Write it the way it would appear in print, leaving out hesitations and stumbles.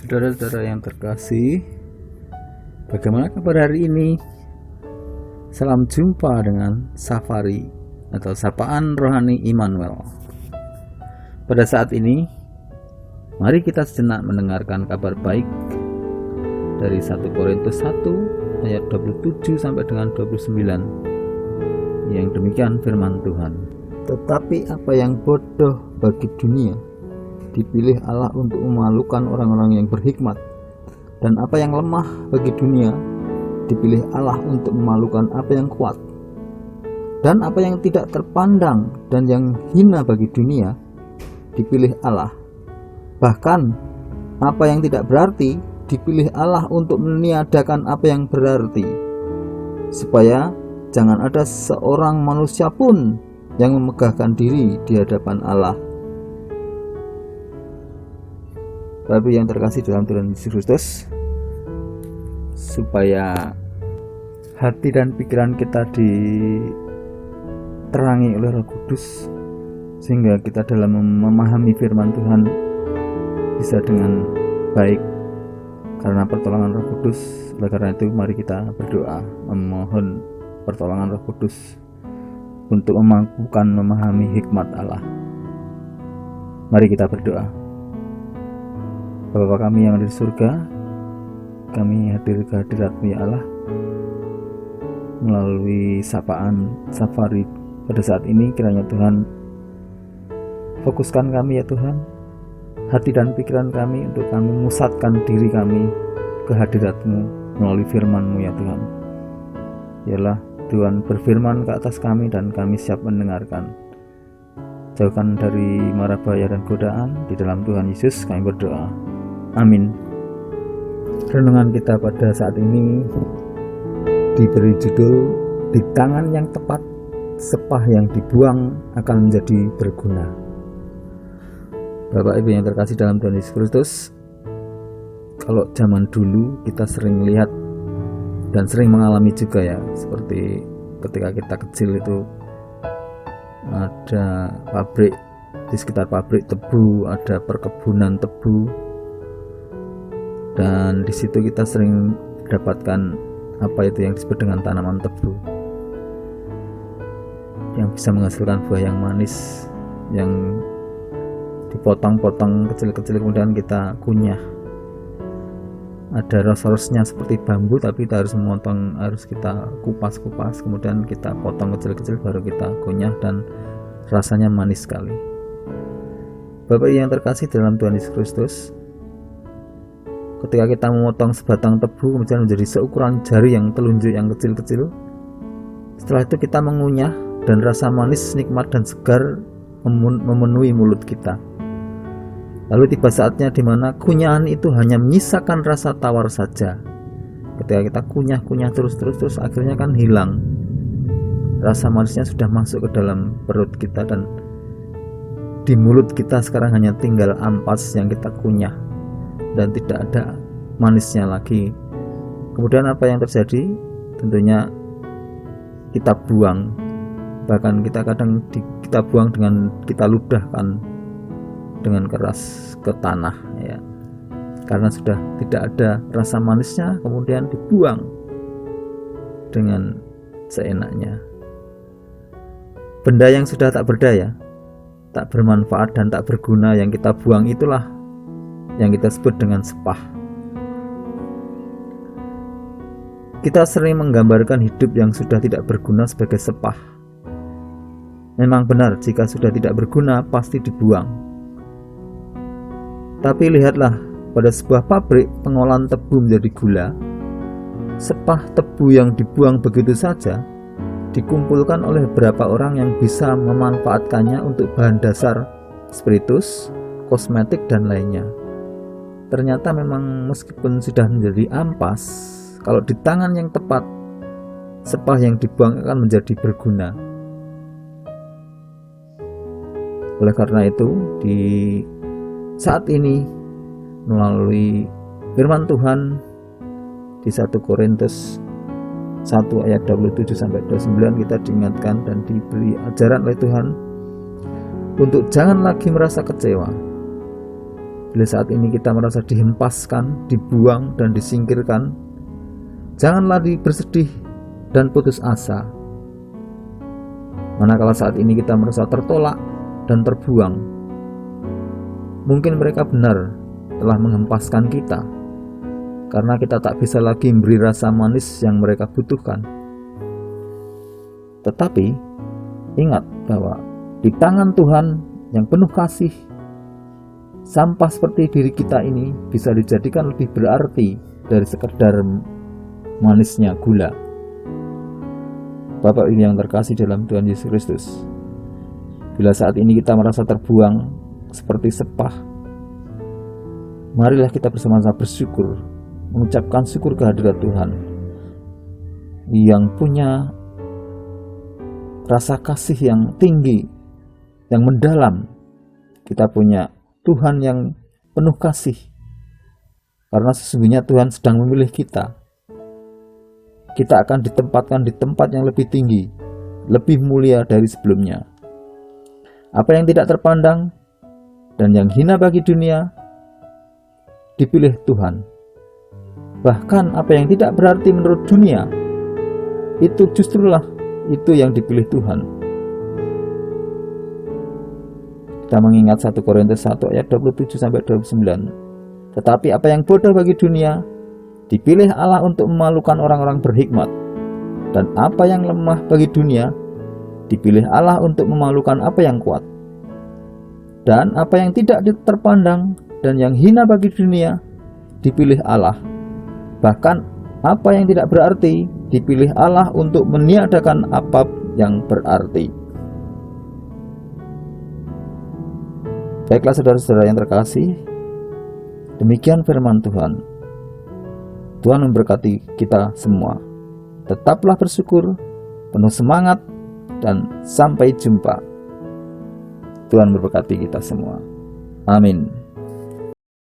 Saudara-saudara yang terkasih, bagaimana kabar hari ini? Salam jumpa dengan Safari atau Sapaan Rohani Immanuel. Pada saat ini, mari kita sejenak mendengarkan kabar baik dari 1 Korintus 1 ayat 27 sampai dengan 29. Yang demikian firman Tuhan. Tetapi apa yang bodoh bagi dunia dipilih Allah untuk memalukan orang-orang yang berhikmat, dan apa yang lemah bagi dunia dipilih Allah untuk memalukan apa yang kuat, dan apa yang tidak terpandang dan yang hina bagi dunia dipilih Allah. Bahkan apa yang tidak berarti dipilih Allah untuk meniadakan apa yang berarti, supaya jangan ada seorang manusia pun yang memegahkan diri di hadapan Allah. Bapak yang terkasih dalam Tuhan Yesus Kristus, supaya hati dan pikiran kita diterangi oleh Roh Kudus, sehingga kita dalam memahami firman Tuhan bisa dengan baik karena pertolongan Roh Kudus. Oleh karena itu mari kita berdoa memohon pertolongan Roh Kudus untuk memampukan memahami hikmat Allah. Mari kita berdoa. Bapa kami yang ada di surga, kami hadir ke hadirat-Mu ya Allah, melalui sapaan Safari pada saat ini. Kiranya Tuhan fokuskan kami ya Tuhan, hati dan pikiran kami untuk kami memusatkan diri kami ke hadirat-Mu melalui firman-Mu ya Tuhan. Yalah Tuhan berfirman ke atas kami dan kami siap mendengarkan. Jauhkan dari mara bahaya dan godaan, di dalam Tuhan Yesus kami berdoa. Amin. Renungan kita pada saat ini diberi judul "Di tangan yang tepat, sepah yang dibuang akan menjadi berguna". Bapak Ibu yang terkasih dalam Tuhan Yesus Kristus, kalau zaman dulu kita sering lihat dan sering mengalami juga ya, seperti ketika kita kecil itu ada pabrik, di sekitar pabrik tebu ada perkebunan tebu, dan di situ kita sering mendapatkan apa itu yang disebut dengan tanaman tebu yang bisa menghasilkan buah yang manis, yang dipotong-potong kecil-kecil kemudian kita kunyah. Ada ros-rosnya seperti bambu, tapi kita harus memotong, harus kita kupas-kupas, kemudian kita potong kecil-kecil baru kita kunyah, dan rasanya manis sekali. Bapak yang terkasih dalam Tuhan Yesus Kristus, ketika kita memotong sebatang tebu kemudian menjadi seukuran jari yang telunjuk yang kecil-kecil, setelah itu kita mengunyah dan rasa manis, nikmat dan segar memenuhi mulut kita. Lalu tiba saatnya di mana kunyahan itu hanya menyisakan rasa tawar saja. Ketika kita kunyah terus akhirnya kan hilang. Rasa manisnya sudah masuk ke dalam perut kita, dan di mulut kita sekarang hanya tinggal ampas yang kita kunyah dan tidak ada manisnya lagi. Kemudian apa yang terjadi? Tentunya kita buang. Bahkan kita kadang kita buang dengan kita ludahkan dengan keras ke tanah ya. Karena sudah tidak ada rasa manisnya, kemudian dibuang dengan seenaknya. Benda yang sudah tak berdaya, tak bermanfaat dan tak berguna yang kita buang, itulah yang kita sebut dengan sepah. Kita sering menggambarkan hidup yang sudah tidak berguna sebagai sepah. Memang benar, jika sudah tidak berguna pasti dibuang. Tapi lihatlah, pada sebuah pabrik pengolahan tebu menjadi gula, sepah tebu yang dibuang begitu saja dikumpulkan oleh beberapa orang yang bisa memanfaatkannya untuk bahan dasar spiritus, kosmetik dan lainnya. Ternyata memang meskipun sudah menjadi ampas, kalau di tangan yang tepat, sepah yang dibuang akan menjadi berguna. Oleh karena itu, di saat ini melalui firman Tuhan di 1 Korintus 1 ayat 27 sampai 29 kita diingatkan dan diberi ajaran oleh Tuhan untuk jangan lagi merasa kecewa Bila saat ini kita merasa dihempaskan, dibuang, dan disingkirkan, janganlah bersedih dan putus asa. Manakala saat ini kita merasa tertolak dan terbuang, mungkin mereka benar telah menghempaskan kita, karena kita tak bisa lagi memberi rasa manis yang mereka butuhkan. Tetapi ingat bahwa di tangan Tuhan yang penuh kasih, sampah seperti diri kita ini bisa dijadikan lebih berarti dari sekedar manisnya gula. Bapak Ibu yang terkasih dalam Tuhan Yesus Kristus, bila saat ini kita merasa terbuang seperti sepah, marilah kita bersama-sama bersyukur, mengucapkan syukur kehadirat Tuhan yang punya rasa kasih yang tinggi, yang mendalam. Kita punya Tuhan yang penuh kasih, karena sesungguhnya Tuhan sedang memilih kita. Kita akan ditempatkan di tempat yang lebih tinggi, lebih mulia dari sebelumnya. Apa yang tidak terpandang dan yang hina bagi dunia dipilih Tuhan. Bahkan apa yang tidak berarti menurut dunia, itu justrulah itu yang dipilih Tuhan. Kita mengingat 1 Korintus 1 ayat 27-29. Tetapi apa yang bodoh bagi dunia dipilih Allah untuk memalukan orang-orang berhikmat, dan apa yang lemah bagi dunia dipilih Allah untuk memalukan apa yang kuat, dan apa yang tidak terpandang dan yang hina bagi dunia dipilih Allah. Bahkan apa yang tidak berarti dipilih Allah untuk meniadakan apa yang berarti. Baiklah saudara-saudara yang terkasih, demikian firman Tuhan. Tuhan memberkati kita semua. Tetaplah bersyukur, penuh semangat, dan sampai jumpa. Tuhan memberkati kita semua. Amin.